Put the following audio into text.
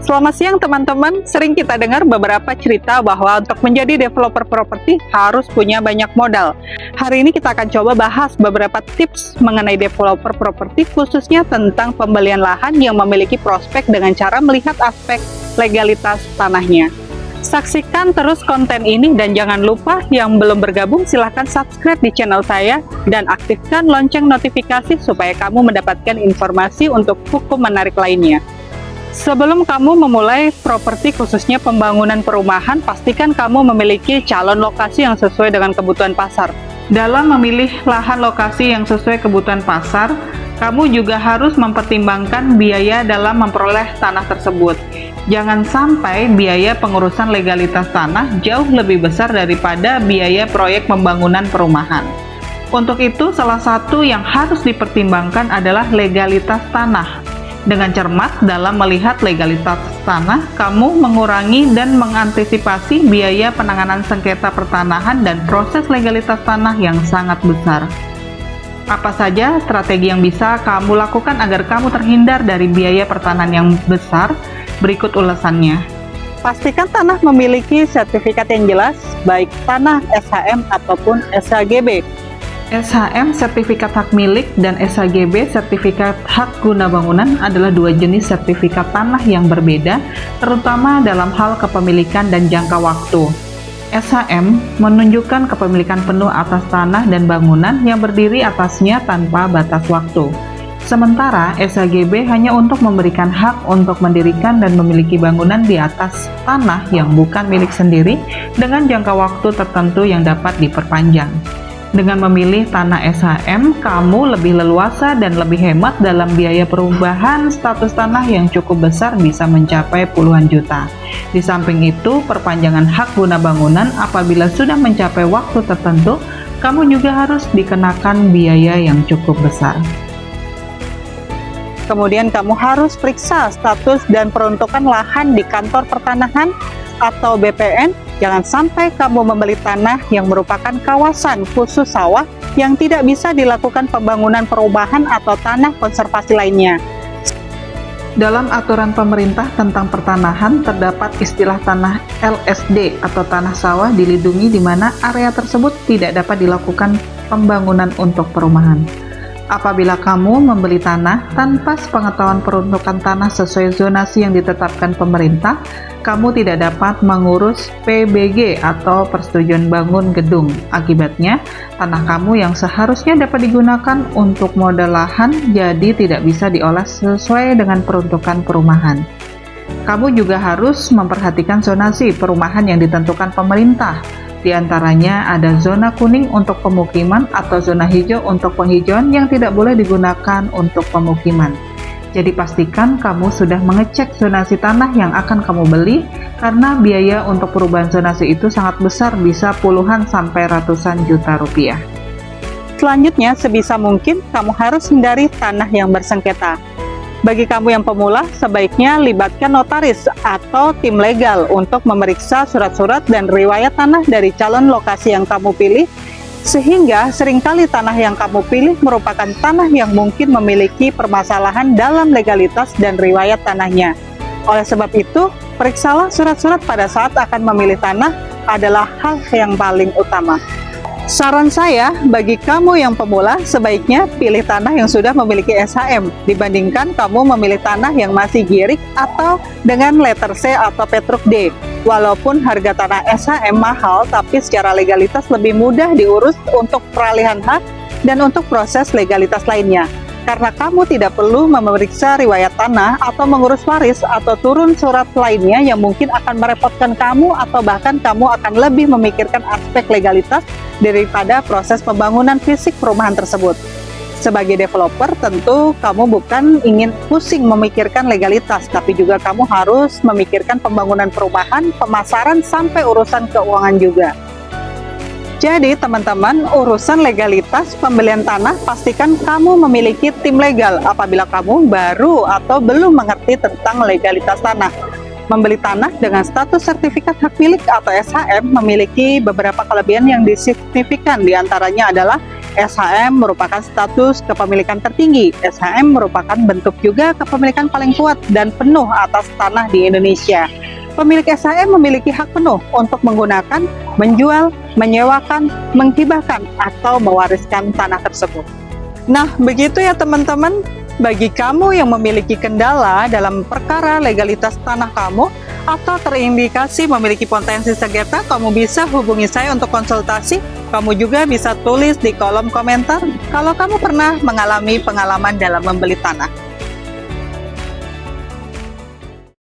Selamat siang teman-teman, sering kita dengar beberapa cerita bahwa untuk menjadi developer properti harus punya banyak modal. Hari ini kita akan coba bahas beberapa tips mengenai developer properti, khususnya tentang pembelian lahan yang memiliki prospek dengan cara melihat aspek legalitas tanahnya. Saksikan terus konten ini dan jangan lupa yang belum bergabung silahkan subscribe di channel saya dan aktifkan lonceng notifikasi supaya kamu mendapatkan informasi untuk hukum menarik lainnya. Sebelum kamu memulai properti khususnya pembangunan perumahan, pastikan kamu memiliki calon lokasi yang sesuai dengan kebutuhan pasar. Dalam memilih lahan lokasi yang sesuai kebutuhan pasar, kamu juga harus mempertimbangkan biaya dalam memperoleh tanah tersebut. Jangan sampai biaya pengurusan legalitas tanah jauh lebih besar daripada biaya proyek pembangunan perumahan. Untuk itu, salah satu yang harus dipertimbangkan adalah legalitas tanah. Dengan cermat dalam melihat legalitas tanah, kamu mengurangi dan mengantisipasi biaya penanganan sengketa pertanahan dan proses legalitas tanah yang sangat besar. Apa saja strategi yang bisa kamu lakukan agar kamu terhindar dari biaya pertanahan yang besar? Berikut ulasannya. Pastikan tanah memiliki sertifikat yang jelas, baik tanah SHM ataupun SHGB. SHM sertifikat hak milik dan SHGB sertifikat hak guna bangunan adalah dua jenis sertifikat tanah yang berbeda, terutama dalam hal kepemilikan dan jangka waktu. SHM menunjukkan kepemilikan penuh atas tanah dan bangunan yang berdiri atasnya tanpa batas waktu. Sementara SHGB hanya untuk memberikan hak untuk mendirikan dan memiliki bangunan di atas tanah yang bukan milik sendiri dengan jangka waktu tertentu yang dapat diperpanjang. Dengan memilih tanah SHM, kamu lebih leluasa dan lebih hemat dalam biaya perubahan status tanah yang cukup besar bisa mencapai puluhan juta. Di samping itu, perpanjangan hak guna bangunan apabila sudah mencapai waktu tertentu, kamu juga harus dikenakan biaya yang cukup besar. Kemudian kamu harus periksa status dan peruntukan lahan di kantor pertanahan atau BPN. Jangan sampai kamu membeli tanah yang merupakan kawasan khusus sawah yang tidak bisa dilakukan pembangunan perumahan atau tanah konservasi lainnya. Dalam aturan pemerintah tentang pertanahan terdapat istilah tanah LSD atau tanah sawah dilindungi di mana area tersebut tidak dapat dilakukan pembangunan untuk perumahan. Apabila kamu membeli tanah tanpa sepengetahuan peruntukan tanah sesuai zonasi yang ditetapkan pemerintah, kamu tidak dapat mengurus PBG atau persetujuan bangun gedung. Akibatnya, tanah kamu yang seharusnya dapat digunakan untuk modal lahan jadi tidak bisa diolah sesuai dengan peruntukan perumahan. Kamu juga harus memperhatikan zonasi perumahan yang ditentukan pemerintah. Di antaranya ada zona kuning untuk pemukiman atau zona hijau untuk penghijauan yang tidak boleh digunakan untuk pemukiman. Jadi pastikan kamu sudah mengecek zonasi tanah yang akan kamu beli karena biaya untuk perubahan zonasi itu sangat besar, bisa puluhan sampai ratusan juta rupiah. Selanjutnya, sebisa mungkin kamu harus hindari tanah yang bersengketa. Bagi kamu yang pemula, sebaiknya libatkan notaris atau tim legal untuk memeriksa surat-surat dan riwayat tanah dari calon lokasi yang kamu pilih, sehingga seringkali tanah yang kamu pilih merupakan tanah yang mungkin memiliki permasalahan dalam legalitas dan riwayat tanahnya. Oleh sebab itu, periksalah surat-surat pada saat akan memilih tanah adalah hal yang paling utama. Saran saya, bagi kamu yang pemula, sebaiknya pilih tanah yang sudah memiliki SHM dibandingkan kamu memilih tanah yang masih girik atau dengan letter C atau Petruk D. Walaupun harga tanah SHM mahal, tapi secara legalitas lebih mudah diurus untuk peralihan hak dan untuk proses legalitas lainnya. Karena kamu tidak perlu memeriksa riwayat tanah atau mengurus waris atau turun surat lainnya yang mungkin akan merepotkan kamu atau bahkan kamu akan lebih memikirkan aspek legalitas daripada proses pembangunan fisik perumahan tersebut. Sebagai developer, tentu kamu bukan ingin pusing memikirkan legalitas, tapi juga kamu harus memikirkan pembangunan perumahan, pemasaran, sampai urusan keuangan juga. Jadi teman-teman, urusan legalitas pembelian tanah pastikan kamu memiliki tim legal apabila kamu baru atau belum mengerti tentang legalitas tanah. Membeli tanah dengan status sertifikat hak milik atau SHM memiliki beberapa kelebihan yang signifikan, diantaranya adalah SHM merupakan status kepemilikan tertinggi. SHM merupakan bentuk juga kepemilikan paling kuat dan penuh atas tanah di Indonesia. Pemilik SHM memiliki hak penuh untuk menggunakan, menjual, menyewakan, menghibahkan, atau mewariskan tanah tersebut. Nah, begitu ya teman-teman. Bagi kamu yang memiliki kendala dalam perkara legalitas tanah kamu atau terindikasi memiliki potensi sengketa, kamu bisa hubungi saya untuk konsultasi. Kamu juga bisa tulis di kolom komentar kalau kamu pernah mengalami pengalaman dalam membeli tanah.